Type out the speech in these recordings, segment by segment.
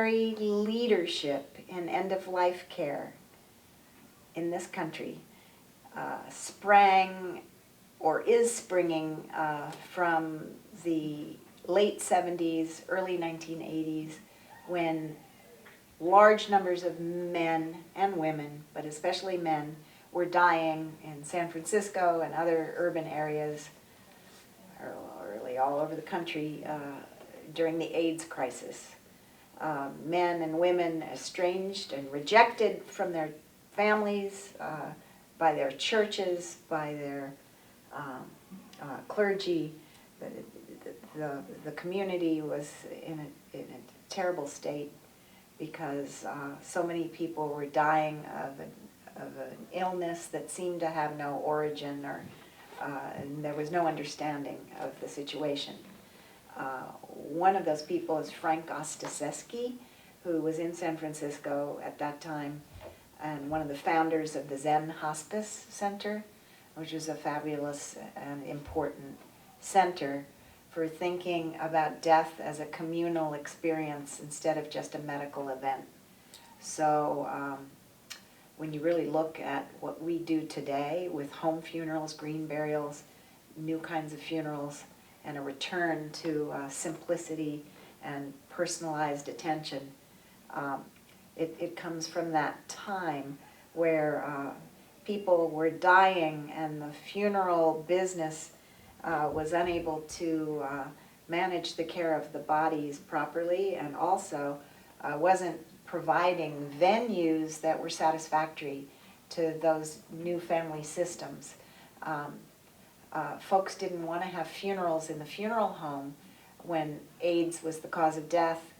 very leadership in end-of-life care in this country sprang or is springing from the late 70s, early 1980s, when large numbers of men and women, but especially men, were dying in San Francisco and other urban areas, or really all over the country, during the AIDS crisis. Men and women estranged and rejected from their families, by their churches, by their clergy. The community was in a terrible state because so many people were dying of an illness that seemed to have no origin, and there was no understanding of the situation. One of those people is Frank Ostaseski, who was in San Francisco at that time, and one of the founders of the Zen Hospice Center, which was a fabulous and important center for thinking about death as a communal experience instead of just a medical event. So when you really look at what we do today with home funerals, green burials, new kinds of funerals, and a return to simplicity and personalized attention, it comes from that time where people were dying and the funeral business was unable to manage the care of the bodies properly, and also wasn't providing venues that were satisfactory to those new family systems. Folks didn't want to have funerals in the funeral home when AIDS was the cause of death.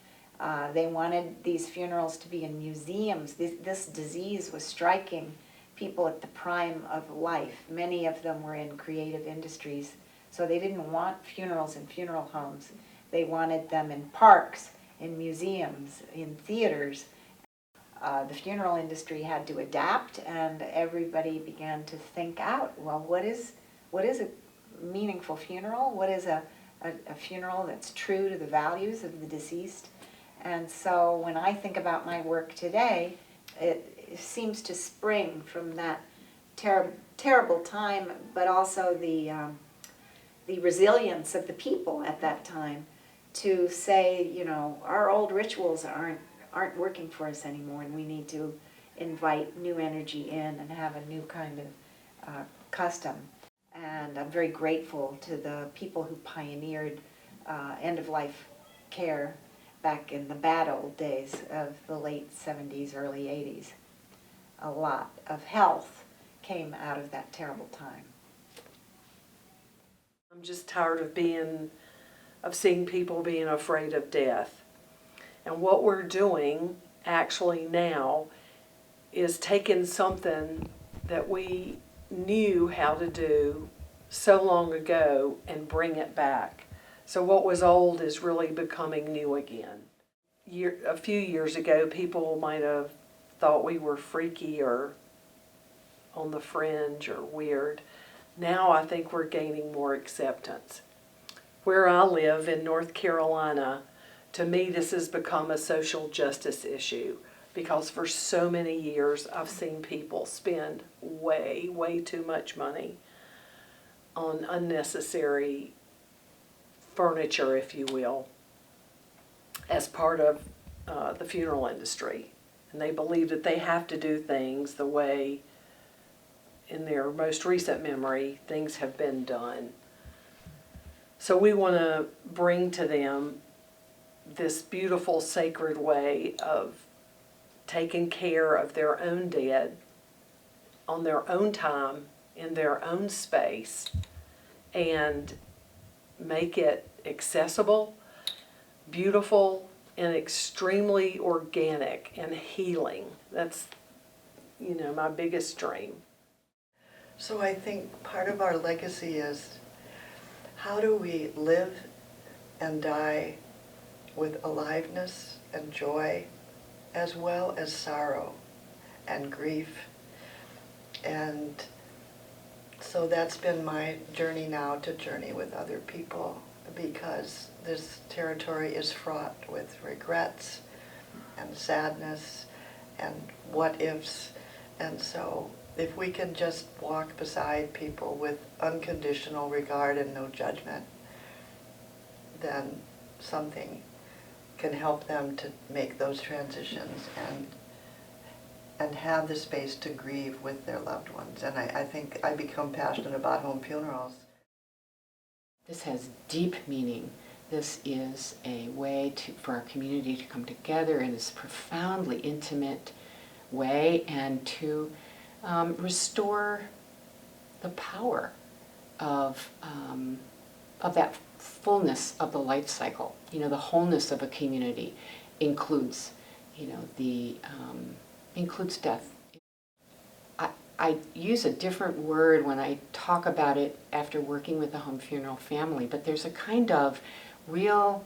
They wanted these funerals to be in museums. This disease was striking people at the prime of life. Many of them were in creative industries, so they didn't want funerals in funeral homes. They wanted them in parks, in museums, in theaters. The funeral industry had to adapt, and everybody began to think out, well, what is a meaningful funeral? What is a funeral that's true to the values of the deceased? And so when I think about my work today, it seems to spring from that terrible time, but also the resilience of the people at that time to say, you know, our old rituals aren't working for us anymore, and we need to invite new energy in and have a new kind of custom. And I'm very grateful to the people who pioneered end-of-life care back in the bad old days of the late 70s, early 80s. A lot of health came out of that terrible time. I'm just tired of seeing people being afraid of death. And what we're doing actually now is taking something that we knew how to do so long ago and bring it back. So what was old is really becoming new again. A few years ago, people might have thought we were freaky or on the fringe or weird. Now I think we're gaining more acceptance. Where I live in North Carolina, to me this has become a social justice issue, because for so many years I've seen people spend way, way too much money on unnecessary furniture, if you will, as part of the funeral industry. And they believe that they have to do things the way, in their most recent memory, things have been done. So we want to bring to them this beautiful, sacred way of taking care of their own dead on their own time, in their own space, and make it accessible, beautiful, and extremely organic and healing. That's, my biggest dream. So I think part of our legacy is, how do we live and die with aliveness and joy, as well as sorrow and grief? And so that's been my journey now, to journey with other people, because this territory is fraught with regrets and sadness and what ifs. And so if we can just walk beside people with unconditional regard and no judgment, then something can help them to make those transitions and have the space to grieve with their loved ones. And I think I become passionate about home funerals. This has deep meaning. This is a way for our community to come together in this profoundly intimate way and to restore the power of that fullness of the life cycle. You know, the wholeness of a community includes, you know, includes death. I use a different word when I talk about it after working with a home funeral family, but there's a kind of real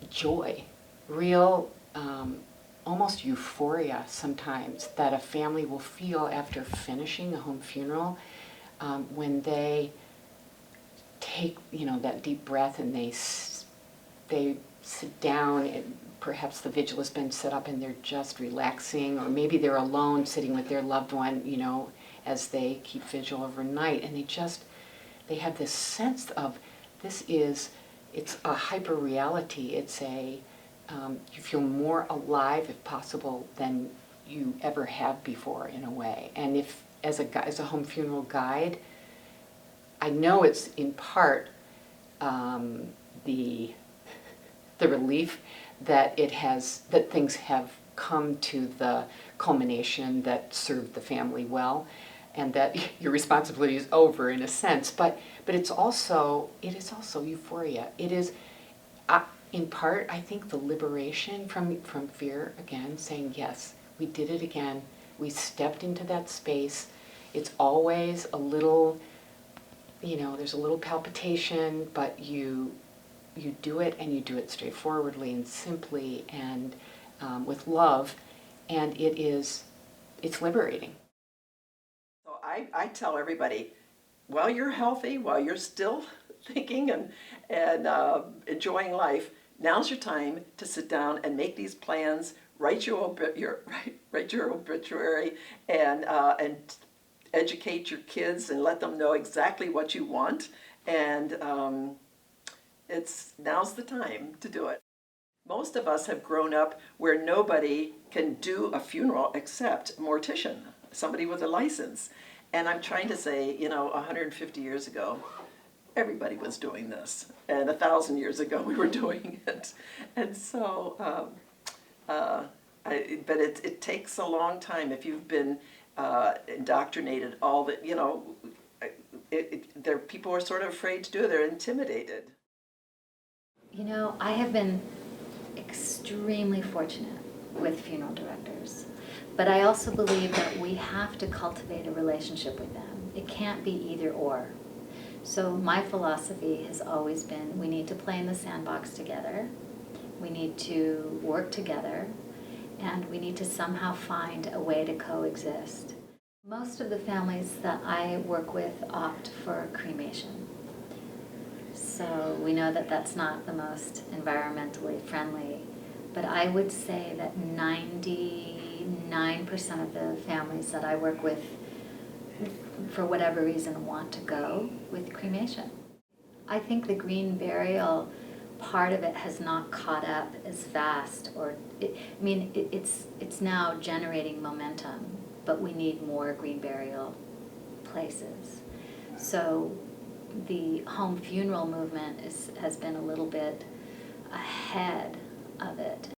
joy, real almost euphoria sometimes that a family will feel after finishing a home funeral when they take, you know, that deep breath and they sit down and perhaps the vigil has been set up and they're just relaxing, or maybe they're alone sitting with their loved one, you know, as they keep vigil overnight, and they have this sense of it's a hyper reality. It's you feel more alive, if possible, than you ever have before, in a way. And if, as a home funeral guide, I know it's in part the relief that things have come to the culmination that served the family well, and that your responsibility is over in a sense. But it is also euphoria. It is, in part, I think, the liberation from fear. Again, saying yes, we did it again. We stepped into that space. It's always a little, you know, there's a little palpitation, but you do it, and you do it straightforwardly and simply and with love, and it's liberating. So I tell everybody, while you're healthy, while you're still thinking and enjoying life, now's your time to sit down and make these plans, write your obituary, and educate your kids and let them know exactly what you want, and now's the time to do it. Most of us have grown up where nobody can do a funeral except a mortician, somebody with a license. And I'm trying to say, you know, 150 years ago, everybody was doing this. And 1,000 years ago, we were doing it. And so, but it takes a long time. If you've been indoctrinated, all that, you know, people are sort of afraid to do it. They're intimidated. You know, I have been extremely fortunate with funeral directors, but I also believe that we have to cultivate a relationship with them. It can't be either or. So my philosophy has always been, we need to play in the sandbox together, we need to work together, and we need to somehow find a way to coexist. Most of the families that I work with opt for cremation. So we know that that's not the most environmentally friendly, but I would say that 99% of the families that I work with, for whatever reason, want to go with cremation. I think the green burial part of it has not caught up as fast, it's now generating momentum, but we need more green burial places. So the home funeral movement has been a little bit ahead of it.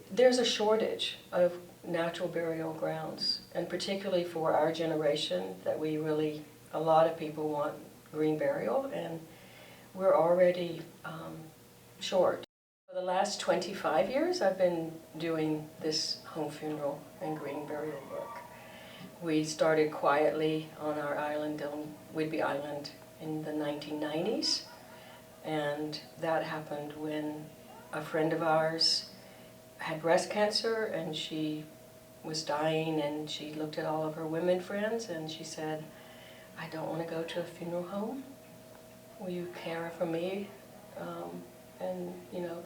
There's a shortage of natural burial grounds, and particularly for our generation, that a lot of people want green burial, and we're already short. For the last 25 years, I've been doing this home funeral and green burial work. We started quietly on our island, on Whidbey Island, in the 1990s, and that happened when a friend of ours had breast cancer, and she was dying, and she looked at all of her women friends, and she said, I don't want to go to a funeral home. Will you care for me? And, you know,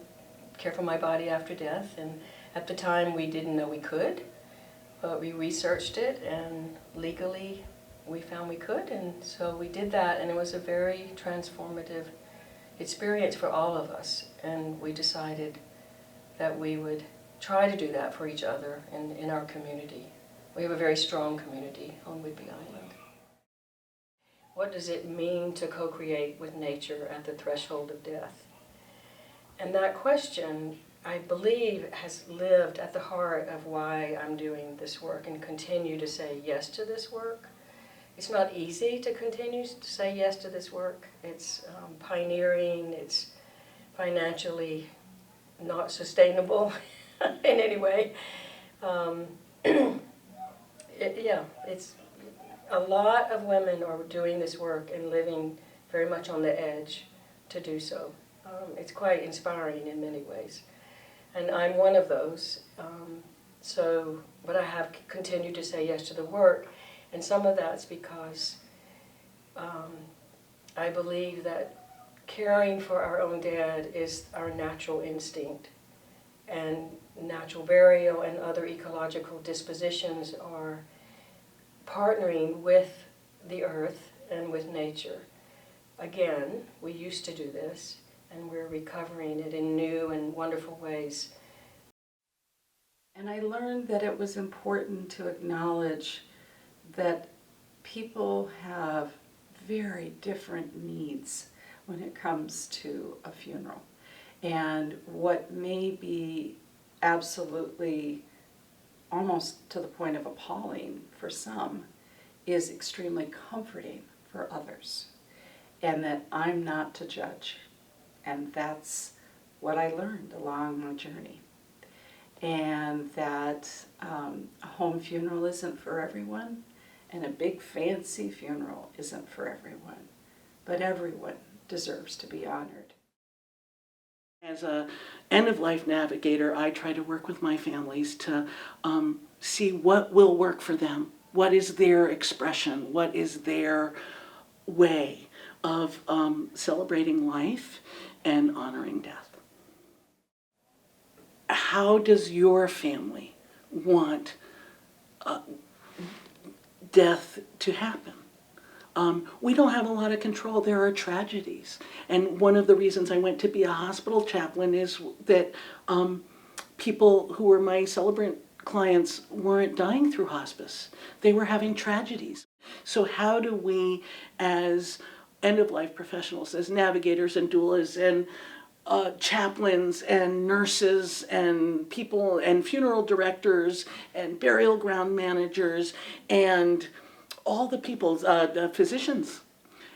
care for my body after death. And at the time, we didn't know we could, but we researched it, and legally, we found we could. And so we did that, and it was a very transformative experience for all of us. And we decided that we would try to do that for each other in our community. We have a very strong community on Whidbey Island. What does it mean to co-create with nature at the threshold of death? And that question, I believe, has lived at the heart of why I'm doing this work and continue to say yes to this work. It's not easy to continue to say yes to this work. It's pioneering, it's financially not sustainable in any way. It's a lot of women are doing this work and living very much on the edge to do so. It's quite inspiring in many ways. And I'm one of those. But I have continued to say yes to the work. And some of that's because I believe that caring for our own dead is our natural instinct. And natural burial and other ecological dispositions are partnering with the earth and with nature. Again, we used to do this, and we're recovering it in new and wonderful ways. And I learned that it was important to acknowledge that people have very different needs when it comes to a funeral. And what may be absolutely almost to the point of appalling for some is extremely comforting for others. And that I'm not to judge. And that's what I learned along my journey. And that a home funeral isn't for everyone, and a big fancy funeral isn't for everyone. But everyone deserves to be honored. As a end-of-life navigator, I try to work with my families to see what will work for them. What is their expression? What is their way of celebrating life and honoring death? How does your family want death to happen? We don't have a lot of control. There are tragedies. And one of the reasons I went to be a hospital chaplain is that people who were my celebrant clients weren't dying through hospice. They were having tragedies. So how do we, as end-of-life professionals, as navigators and doulas and chaplains and nurses and people and funeral directors and burial ground managers and all the people, the physicians,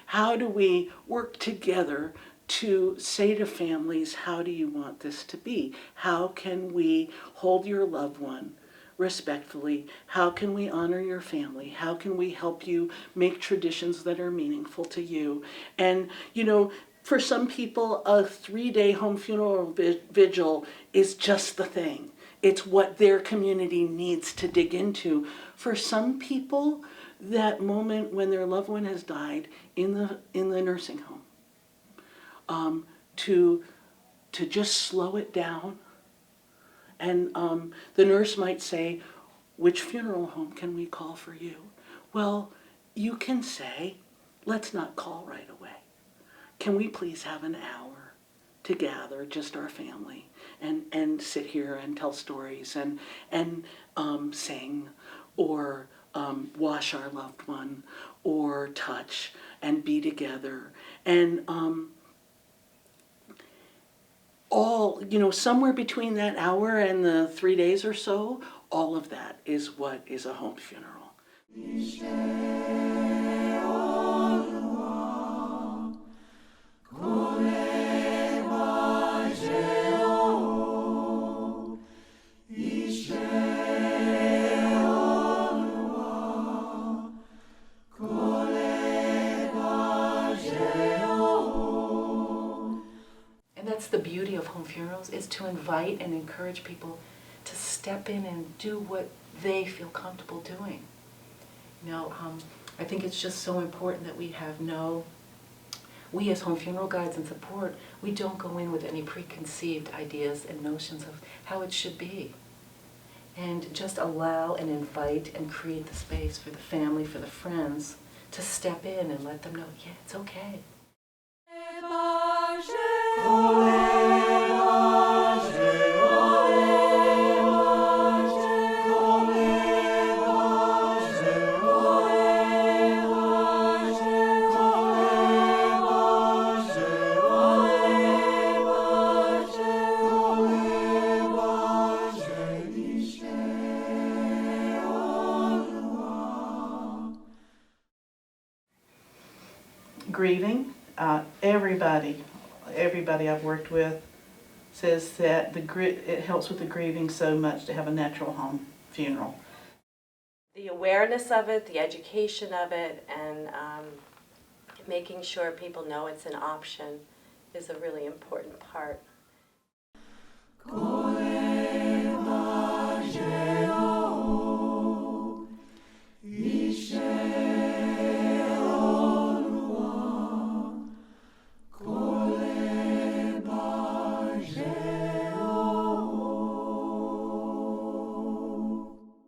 how do we work together to say to families, how do you want this to be? How can we hold your loved one respectfully? How can we honor your family? How can we help you make traditions that are meaningful to you? And, you know, for some people, a 3-day home funeral vigil is just the thing. It's what their community needs to dig into. For some people, that moment when their loved one has died in the nursing home, to just slow it down. And the nurse might say, which funeral home can we call for you? Well, you can say, let's not call right away. Can we please have an hour to gather, just our family, and sit here and tell stories and sing, or wash our loved one, or touch and be together. And all, you know, somewhere between that hour and the 3 days or so, all of that is what is a home funeral. That's the beauty of home funerals, is to invite and encourage people to step in and do what they feel comfortable doing. You know, I think it's just so important that we have no we as home funeral guides and support, we don't go in with any preconceived ideas and notions of how it should be. And just allow and invite and create the space for the family, for the friends, to step in and let them know, yeah, it's okay. Grieving, everybody I've worked with says that it helps with the grieving so much to have a natural home funeral. The awareness of it, the education of it, and making sure people know it's an option is a really important part.